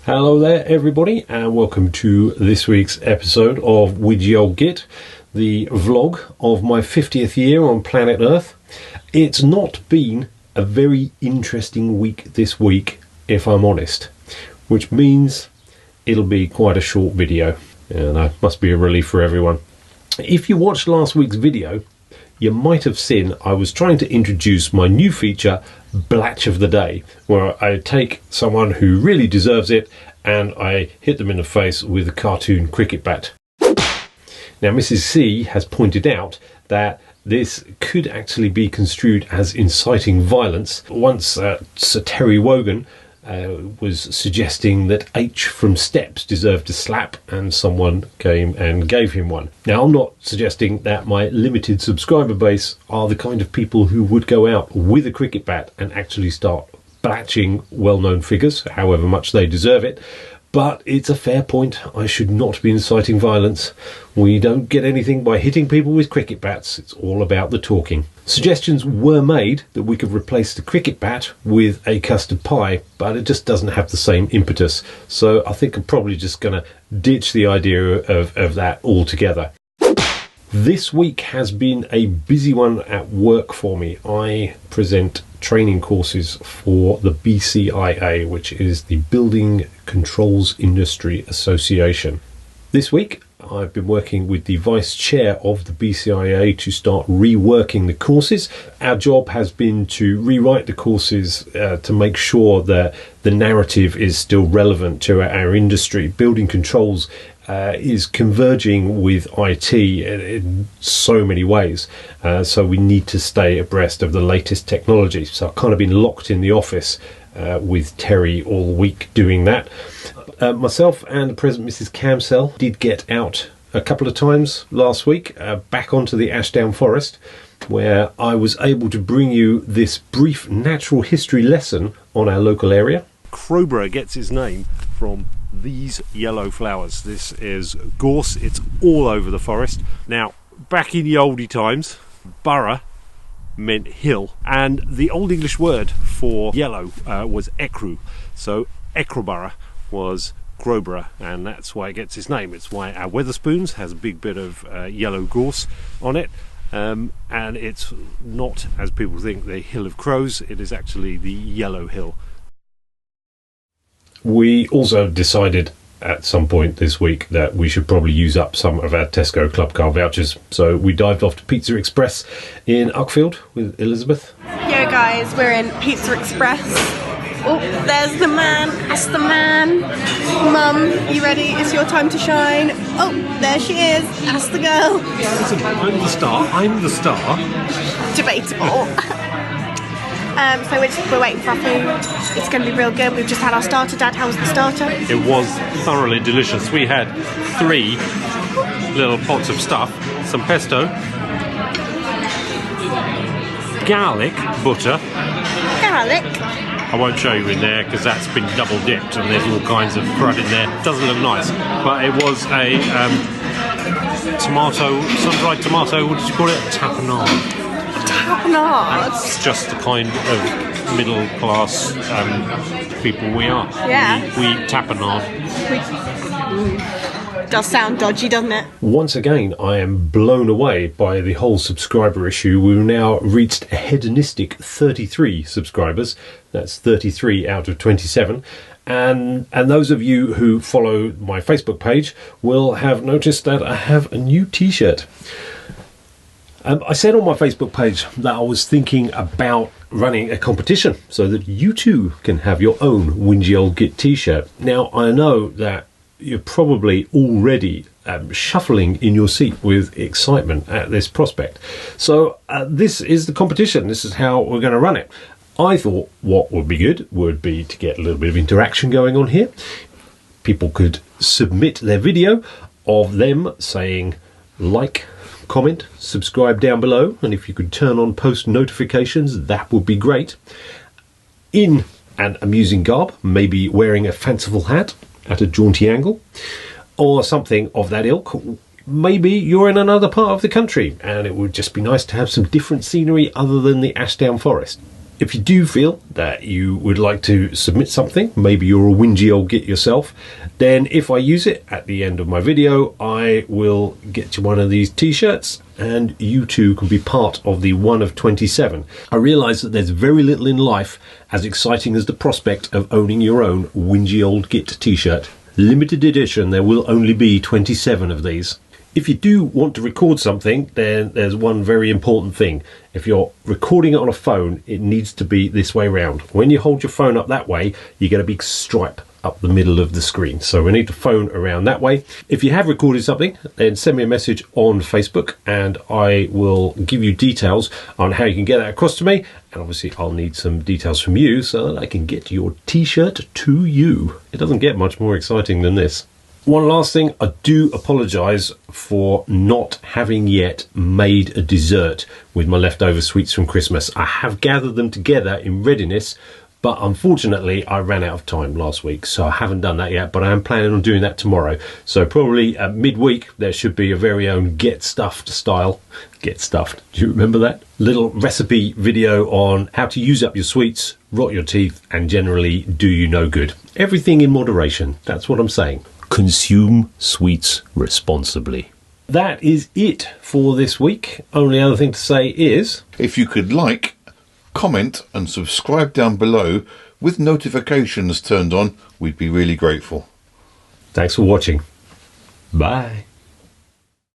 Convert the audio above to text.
Hello there everybody, and welcome to this week's episode of Whingy Old Git, the vlog of my 50th year on planet Earth. It's not been a very interesting week this week, if I'm honest, which means it'll be quite a short video, and that must be a relief for everyone. If you watched last week's video, you might have seen I was trying to introduce my new feature, Blatch of the Day, where I take someone who really deserves it and I hit them in the face with a cartoon cricket bat. Now, Mrs. C has pointed out that this could actually be construed as inciting violence. Once Sir Terry Wogan was suggesting that H from Steps deserved a slap, and someone came and gave him one. Now, I'm not suggesting that my limited subscriber base are the kind of people who would go out with a cricket bat and actually start blatching well-known figures, however much they deserve it. But it's a fair point. I should not be inciting violence. We don't get anything by hitting people with cricket bats. It's all about the talking. Suggestions were made that we could replace the cricket bat with a custard pie, but it just doesn't have the same impetus. So I think I'm probably just going to ditch the idea of that altogether. This week has been a busy one at work for me. I present training courses for the BCIA, which is the Building Controls Industry Association. This week I've been working with the Vice Chair of the BCIA to start reworking the courses. Our job has been to rewrite the courses to make sure that the narrative is still relevant to our industry. Building controls is converging with IT in so many ways, so we need to stay abreast of the latest technology. So I've kind of been locked in the office with Terry all week doing that. Myself and the present Mrs. Camsell did get out a couple of times last week, back onto the Ashdown Forest, where I was able to bring you this brief natural history lesson on our local area. Crowborough gets its name from these yellow flowers. This is gorse. It's all over the forest. Now, back in the oldie times, borough meant hill, and the Old English word for yellow was ecru. So Ecroborough was Crowborough, and that's why it gets its name. It's why our Wetherspoons has a big bit of yellow gorse on it, and it's not, as people think, the Hill of Crows. It is actually the Yellow Hill. We also decided at some point this week that we should probably use up some of our Tesco Club Car vouchers, so we dived off to Pizza Express in Uckfield with Elizabeth. Yo guys, we're in Pizza Express. Oh, there's the man, that's the man. Mum, you ready? It's your time to shine. Oh, there she is, that's the girl. Listen, I'm the star. Debatable. So we're waiting for our food. It's going to be real good. We've just had our starter. Dad, how was the starter? It was thoroughly delicious. We had 3 little pots of stuff, some pesto, garlic butter. Garlic? I won't show you in there because that's been double dipped and there's all kinds of crud in there. Doesn't look nice, but it was a tomato, sun-dried tomato. What did you call it? Tapenade. Tapenade. That's just the kind of middle-class people we are. Yeah. We eat tapenade. Does sound dodgy, doesn't it? Once again, I am blown away by the whole subscriber issue. We've now reached a hedonistic 33 subscribers. That's 33 out of 27. And those of you who follow my Facebook page will have noticed that I have a new T-shirt. I said on my Facebook page that I was thinking about running a competition so that you too can have your own Whingy Old Git T-shirt. Now, I know that you're probably already shuffling in your seat with excitement at this prospect. So this is the competition. This is how we're going to run it. I thought what would be good would be to get a little bit of interaction going on here. People could submit their video of them saying like, comment, subscribe down below, and if you could turn on post notifications, that would be great. In an amusing garb, maybe wearing a fanciful hat at a jaunty angle, or something of that ilk. Maybe you're in another part of the country and it would just be nice to have some different scenery other than the Ashdown Forest. If you do feel that you would like to submit something, maybe you're a whingy old git yourself, then if I use it at the end of my video, I will get you one of these t-shirts and you too can be part of the one of 27. I realise that there's very little in life as exciting as the prospect of owning your own Whingy Old Git t-shirt. Limited edition, there will only be 27 of these. If you do want to record something, then there's one very important thing. If you're recording it on a phone, it needs to be this way round. When you hold your phone up that way, you get a big stripe up the middle of the screen. So we need the phone around that way. If you have recorded something, then send me a message on Facebook and I will give you details on how you can get that across to me. And obviously I'll need some details from you so that I can get your t-shirt to you. It doesn't get much more exciting than this. One last thing, I do apologise for not having yet made a dessert with my leftover sweets from Christmas. I have gathered them together in readiness, but unfortunately I ran out of time last week, so I haven't done that yet, but I am planning on doing that tomorrow. So probably midweek there should be a very own Get Stuffed style. Get Stuffed, do you remember that? Little recipe video on how to use up your sweets, rot your teeth, and generally do you no good. Everything in moderation, that's what I'm saying. Consume sweets responsibly. That is it for this week. Only other thing to say is, if you could like, comment and subscribe down below with notifications turned on, we'd be really grateful. Thanks for watching. Bye.